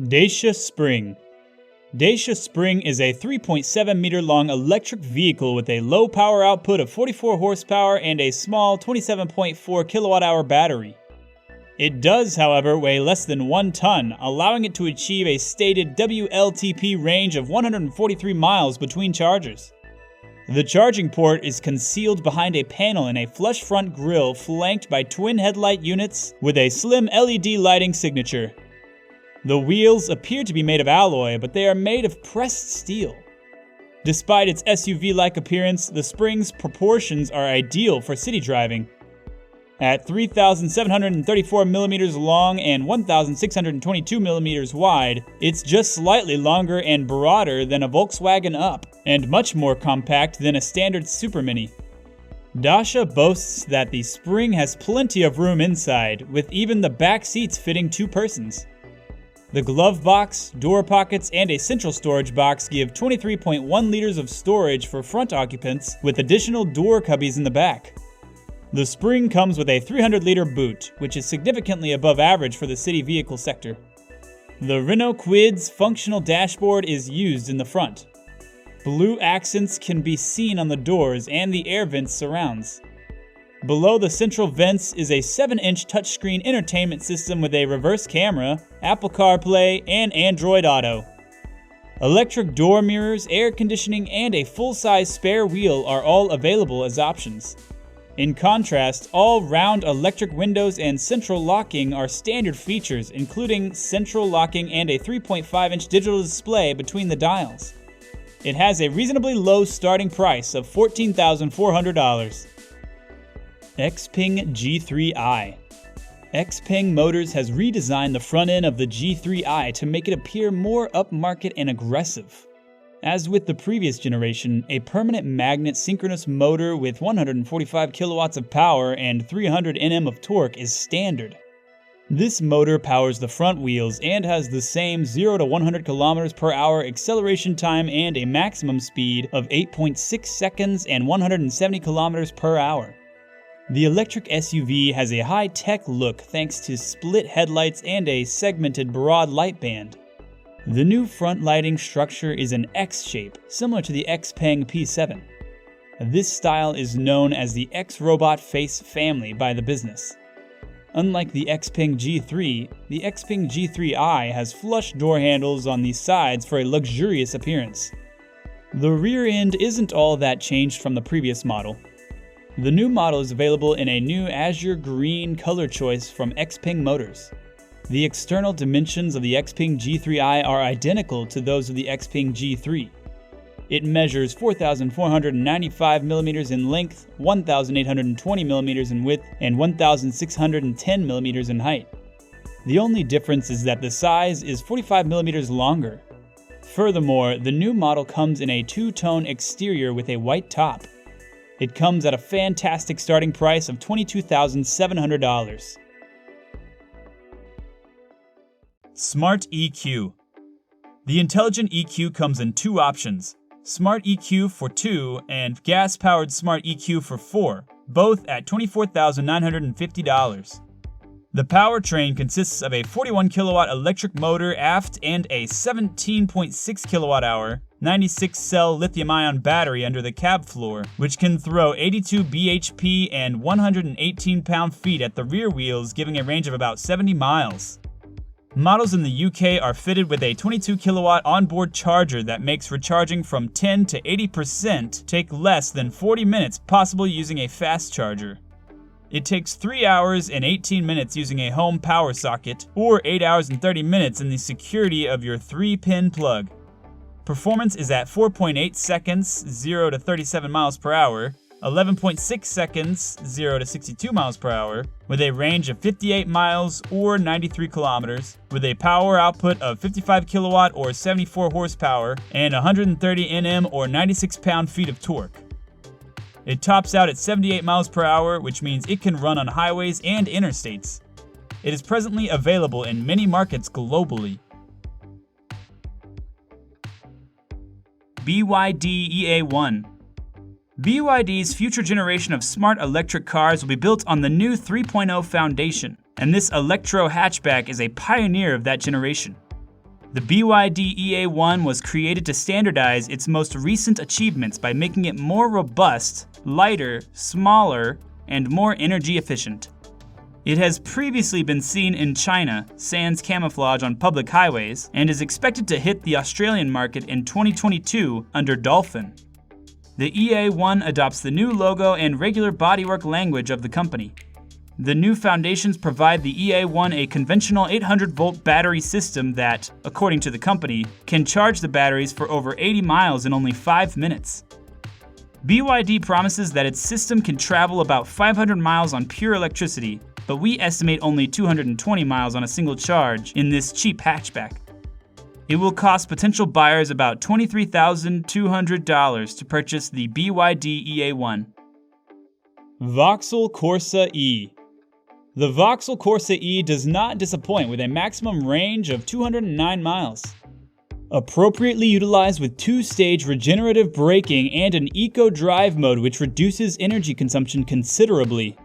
Dacia Spring. Dacia Spring is a 3.7 meter long electric vehicle with a low power output of 44 horsepower and a small 27.4 kilowatt-hour battery. It does, however, weigh less than 1 ton, allowing it to achieve a stated WLTP range of 143 miles between chargers. The charging port is concealed behind a panel in a flush front grille flanked by twin headlight units with a slim LED lighting signature. The wheels appear to be made of alloy, but they are made of pressed steel. Despite its SUV-like appearance, the Spring's proportions are ideal for city driving. At 3,734 millimeters long and 1,622 millimeters wide, it's just slightly longer and broader than a Volkswagen Up, and much more compact than a standard Super Mini. Dacia boasts that the Spring has plenty of room inside, with even the back seats fitting 2 persons. The glove box, door pockets, and a central storage box give 23.1 liters of storage for front occupants, with additional door cubbies in the back. The Spring comes with a 300-liter boot, which is significantly above average for the city vehicle sector. The Renault Kwid's functional dashboard is used in the front. Blue accents can be seen on the doors and the air vents surrounds. Below the central vents is a 7-inch touchscreen entertainment system with a reverse camera, Apple CarPlay, and Android Auto. Electric door mirrors, air conditioning, and a full-size spare wheel are all available as options. In contrast, all round electric windows and central locking are standard features, including central locking and a 3.5-inch digital display between the dials. It has a reasonably low starting price of $14,400. Xping G3i. Xpeng Motors has redesigned the front end of the G3i to make it appear more upmarket and aggressive. As with the previous generation, a permanent magnet synchronous motor with 145 kilowatts of power and 300 Nm of torque is standard. This motor powers the front wheels and has the same 0 to 100 km per hour acceleration time and a maximum speed of 8.6 seconds and 170 km per hour. The electric SUV has a high-tech look thanks to split headlights and a segmented broad light band. The new front lighting structure is an X shape, similar to the Xpeng P7. This style is known as the X-Robot Face family by the business. Unlike the Xping G3, the Xping G3i has flush door handles on the sides for a luxurious appearance. The rear end isn't all that changed from the previous model. The new model is available in a new azure green color choice from Xpeng Motors. The external dimensions of the Xping G3i are identical to those of the Xping G3. It measures 4,495 millimeters in length, 1,820 millimeters in width, and 1,610 millimeters in height. The only difference is that the size is 45 millimeters longer. Furthermore, the new model comes in a 2-tone exterior with a white top. It comes at a fantastic starting price of $22,700. Smart EQ. The intelligent EQ comes in 2 options, Smart EQ for 2 and gas-powered Smart EQ for 4, both at $24,950. The powertrain consists of a 41 kilowatt electric motor aft and a 17.6 kilowatt-hour, 96-cell lithium-ion battery under the cab floor, which can throw 82 bhp and 118 pound-feet at the rear wheels, giving a range of about 70 miles. Models in the UK are fitted with a 22 kilowatt onboard charger that makes recharging from 10 to 80% take less than 40 minutes, possible using a fast charger. It takes 3 hours and 18 minutes using a home power socket, or 8 hours and 30 minutes in the security of your 3-pin plug. Performance is at 4.8 seconds, 0 to 37 miles per hour, 11.6 seconds, 0 to 62 miles per hour, with a range of 58 miles or 93 kilometers, with a power output of 55 kilowatt or 74 horsepower, and 130 Nm or 96 pound-feet of torque. It tops out at 78 miles per hour, which means it can run on highways and interstates. It is presently available in many markets globally. BYD EA1. BYD's future generation of smart electric cars will be built on the new 3.0 foundation, and this electro hatchback is a pioneer of that generation. The BYD EA1 was created to standardize its most recent achievements by making it more robust, lighter, smaller, and more energy efficient. It has previously been seen in China, sans camouflage on public highways, and is expected to hit the Australian market in 2022 under Dolphin. The EA1 adopts the new logo and regular bodywork language of the company. The new foundations provide the EA1 a conventional 800-volt battery system that, according to the company, can charge the batteries for over 80 miles in only 5 minutes. BYD promises that its system can travel about 500 miles on pure electricity, but we estimate only 220 miles on a single charge in this cheap hatchback. It will cost potential buyers about $23,200 to purchase the BYD EA1. Voxel Corsa E. The Voxel Corsa E does not disappoint with a maximum range of 209 miles. Appropriately utilized with 2-stage regenerative braking and an eco drive mode which reduces energy consumption considerably.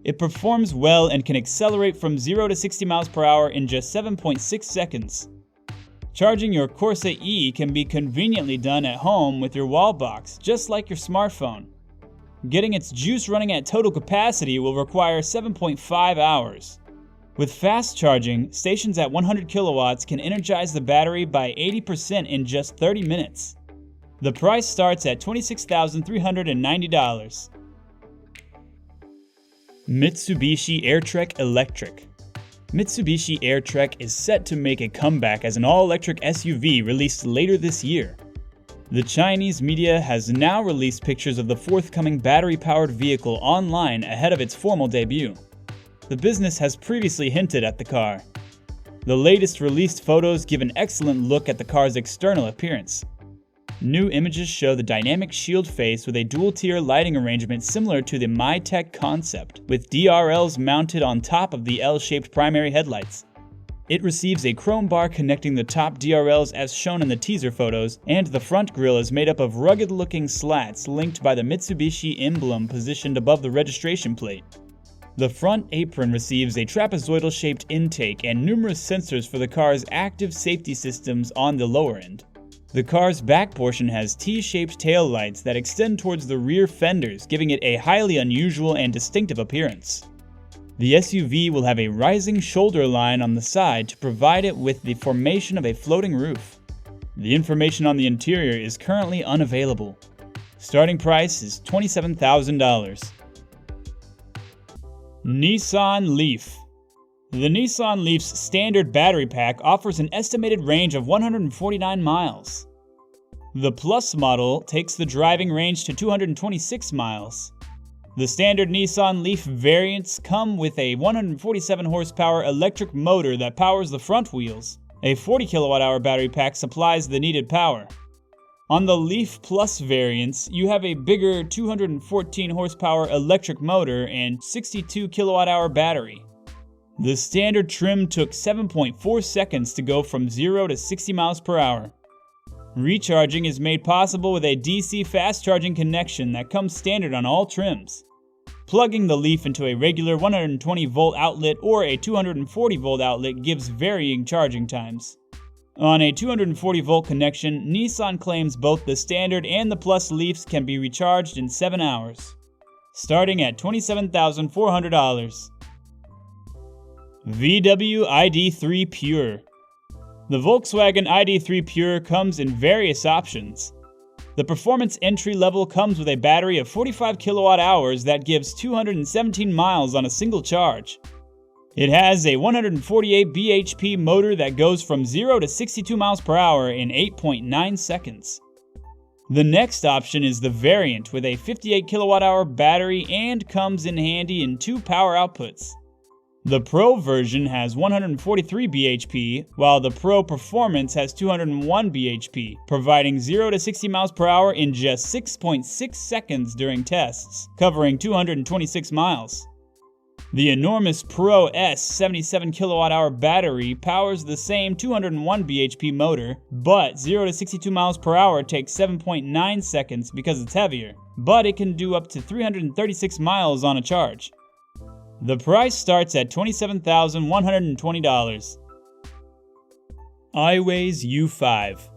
It performs well and can accelerate from 0 to 60 miles per hour in just 7.6 seconds. Charging your Corsa E can be conveniently done at home with your wall box, just like your smartphone. Getting its juice running at total capacity will require 7.5 hours. With fast charging, stations at 100 kilowatts can energize the battery by 80% in just 30 minutes. The price starts at $26,390. Mitsubishi Airtrek Electric. Mitsubishi Airtrek is set to make a comeback as an all-electric SUV released later this year. The Chinese media has now released pictures of the forthcoming battery-powered vehicle online ahead of its formal debut. The business has previously hinted at the car. The latest released photos give an excellent look at the car's external appearance. New images show the dynamic shield face with a dual-tier lighting arrangement similar to the MyTech concept, with DRLs mounted on top of the L-shaped primary headlights. It receives a chrome bar connecting the top DRLs as shown in the teaser photos, and the front grille is made up of rugged-looking slats linked by the Mitsubishi emblem positioned above the registration plate. The front apron receives a trapezoidal-shaped intake and numerous sensors for the car's active safety systems on the lower end. The car's back portion has T-shaped taillights that extend towards the rear fenders, giving it a highly unusual and distinctive appearance. The SUV will have a rising shoulder line on the side to provide it with the formation of a floating roof. The information on the interior is currently unavailable. Starting price is $27,000. Nissan Leaf. The Nissan Leaf's standard battery pack offers an estimated range of 149 miles. The Plus model takes the driving range to 226 miles. The standard Nissan Leaf variants come with a 147 horsepower electric motor that powers the front wheels. A 40 kilowatt-hour battery pack supplies the needed power. On the Leaf Plus variants, you have a bigger 214 horsepower electric motor and 62 kilowatt-hour battery. The standard trim took 7.4 seconds to go from 0 to 60 miles per hour. Recharging is made possible with a DC fast charging connection that comes standard on all trims. Plugging the Leaf into a regular 120 volt outlet or a 240 volt outlet gives varying charging times. On a 240 volt connection, Nissan claims both the standard and the Plus Leafs can be recharged in 7 hours. Starting at $27,400. VW ID3 Pure. The Volkswagen ID3 Pure comes in various options. The performance entry level comes with a battery of 45 kilowatt hours that gives 217 miles on a single charge. It has a 148 bhp motor that goes from 0 to 62 miles per hour in 8.9 seconds. The next option is the variant with a 58 kilowatt hour battery and comes in handy in 2 power outputs. The Pro version has 143 bhp, while the Pro Performance has 201 bhp, providing 0 to 60 miles per hour in just 6.6 seconds during tests, covering 226 miles. The enormous Pro S 77 kWh battery powers the same 201 bhp motor, but 0 to 62 miles per hour takes 7.9 seconds because it's heavier, but it can do up to 336 miles on a charge. The price starts at $27,120. iWay's U5.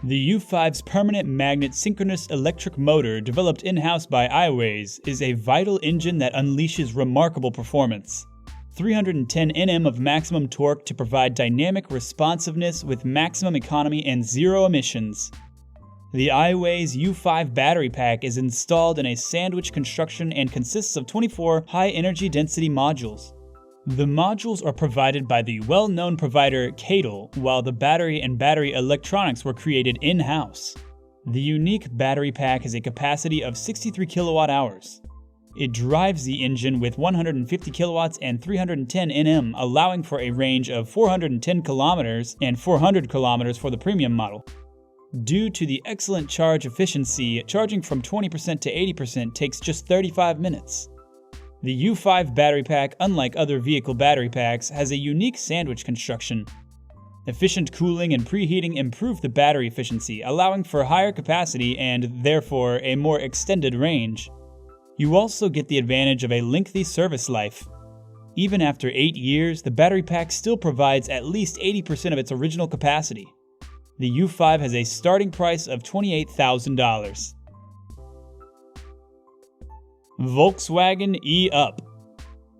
The U5's permanent magnet synchronous electric motor, developed in-house by iWay, is a vital engine that unleashes remarkable performance. 310 Nm of maximum torque to provide dynamic responsiveness with maximum economy and zero emissions. The iWay's U5 battery pack is installed in a sandwich construction and consists of 24 high-energy density modules. The modules are provided by the well-known provider Cadle, while the battery and battery electronics were created in-house. The unique battery pack has a capacity of 63 kWh. It drives the engine with 150 kilowatts and 310 Nm, allowing for a range of 410 kilometers and 400 kilometers for the premium model. Due to the excellent charge efficiency, charging from 20% to 80% takes just 35 minutes. The U5 battery pack, unlike other vehicle battery packs, has a unique sandwich construction. Efficient cooling and preheating improve the battery efficiency, allowing for higher capacity and, therefore, a more extended range. You also get the advantage of a lengthy service life. Even after 8 years, the battery pack still provides at least 80% of its original capacity. The U5 has a starting price of $28,000. Volkswagen E-Up.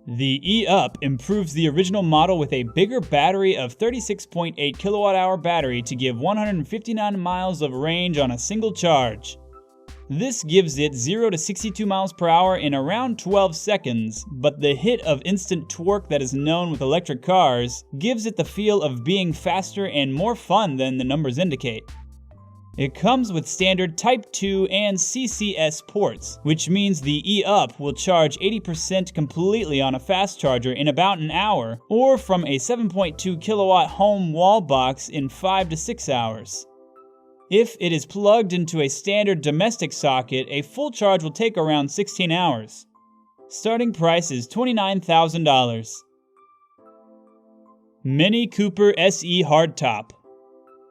The E-Up improves the original model with a bigger battery of 36.8 kWh battery to give 159 miles of range on a single charge. This gives it 0 to 62 miles per hour in around 12 seconds, but the hit of instant torque that is known with electric cars gives it the feel of being faster and more fun than the numbers indicate. It comes with standard Type 2 and CCS ports, which means the E-Up will charge 80% completely on a fast charger in about an hour, or from a 7.2 kilowatt home wall box in 5 to 6 hours. If it is plugged into a standard domestic socket, a full charge will take around 16 hours. Starting price is $29,000. Mini Cooper SE Hardtop.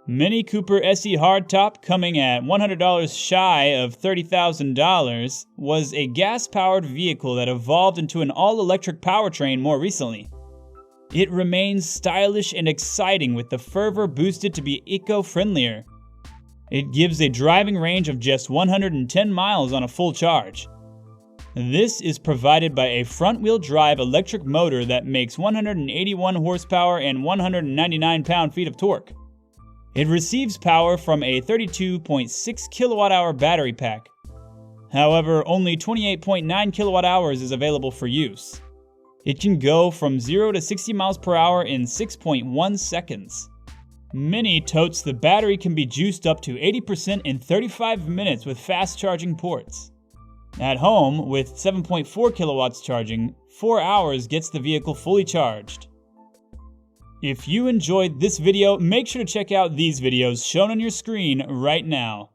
Mini Cooper SE Hardtop, coming at $100 shy of $30,000, was a gas-powered vehicle that evolved into an all-electric powertrain more recently. It remains stylish and exciting, with the fervor boosted to be eco-friendlier. It gives a driving range of just 110 miles on a full charge. This is provided by a front-wheel drive electric motor that makes 181 horsepower and 199 pound-feet of torque. It receives power from a 32.6 kilowatt-hour battery pack. However, only 28.9 kilowatt-hours is available for use. It can go from 0 to 60 miles per hour in 6.1 seconds. Mini totes the battery can be juiced up to 80% in 35 minutes with fast charging ports. At home, with 7.4 kilowatts charging, 4 hours gets the vehicle fully charged. If you enjoyed this video, make sure to check out these videos shown on your screen right now.